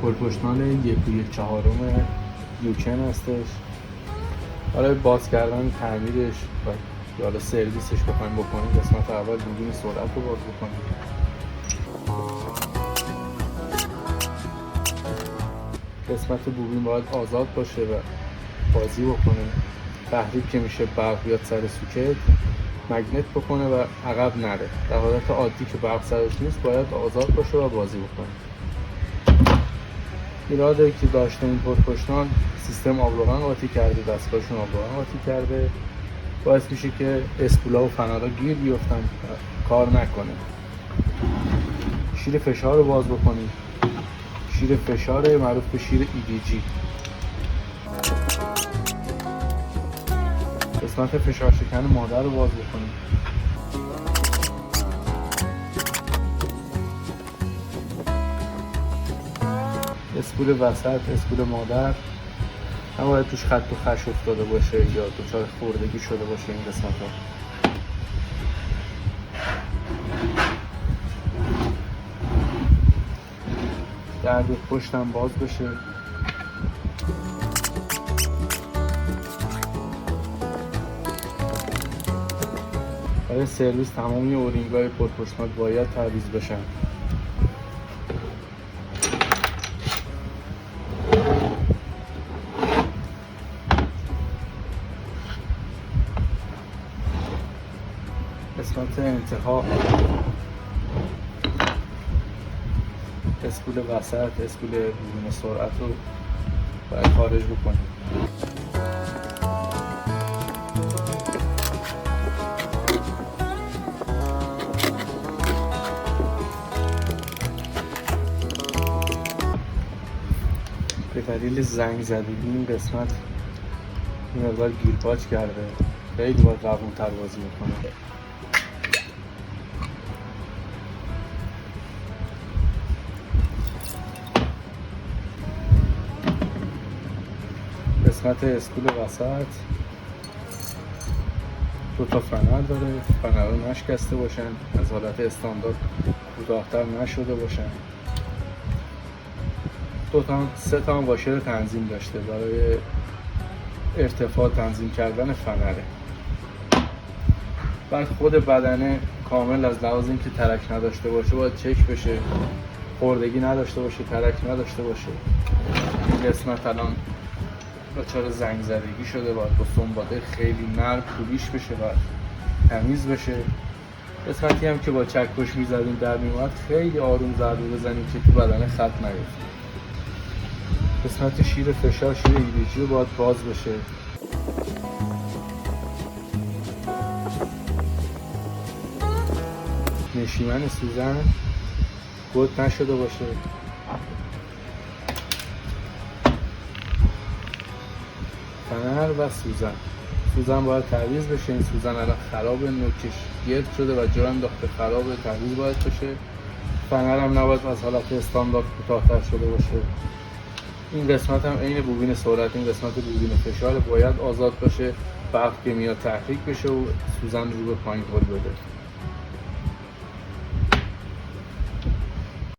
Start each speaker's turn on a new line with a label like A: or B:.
A: پرپشتمان 1.1/4 یوکن هستش. برای باز کردن تعمیرش و یا حالا سرویسش بخوایم بکنیم، قسمت اول بوبین سرعت رو باز بکنیم. قسمت بوبین باید آزاد باشه و بازی بکنه. تحریک که میشه برق بیاد سر سوکت مگنت بکنه و عقب نره. در حالت عادی که برق سرش نیست باید آزاد باشه و بازی بکنه. ایرادی که داشته این پرپشتان، سیستم آبروغن قاطی کرده، دستگاهشون آبروغن قاطی کرده، باعث میشه که اسپولا و فنرها گیر بیفتن، کار نکنه. شیر فشار رو باز بکنید. شیر فشار معروف به شیر EDG. قسمت فشار شکن مادر رو باز بکنید. اسپول وسط، اسپول مادر نباید توش خط و خش افتاده باشه یا دچار خوردگی شده باشه این قسمت ها. درد پشتم باز بشه. برای سرویس تمامی اورینگ‌های پرپشت‌ها باید تعویض بشن. قسمت انتها، اسپول وسط، اسپول بوبین سرعت رو باید خارج بکنیم. به دلیل زنگ زدگی این قسمت این مقدار گیرپاچ کرده، خیلی باید روون‌تر بازی میکنه. قسمت اسپول وسط 2 تا فنر داره، فنرها نشکسته باشن، از حالت استاندارد کوتاه‌تر نشده باشن. 3 تا واشر تنظیم داشته برای ارتفاع تنظیم کردن فنره. بعد خود بدنه کامل از لحاظ اینکه ترک نداشته باشه باید چک بشه، خوردگی نداشته باشه، ترک نداشته باشه. این قسمت الان دچار زنگ زدگی شده، باید با سنباده خیلی نرم پولیش بشه و تمیز بشه. قسمتی هم که با چکش میزدیم در میومد خیلی آروم ضربه بزنیم که تو بدنه خط نیفته. قسمت شیر فشار، شیر EDG رو باید باز بشه. نشیمن سوزن گود نشده باشه. فنر و سوزن باید تعویض بشه. این سوزن الان خرابه، نوکش گرد شده و جا انداخته، خرابه، تعویض باید بشه. فنر هم نباید از حالت استاندارد کوتاه‌تر شده باشه. این قسمت هم عین بوبین سرعت، این قسمت بوبین فشار باید آزاد باشه، برق که میاد تحریک بشه و سوزن رو به پایین هل بده.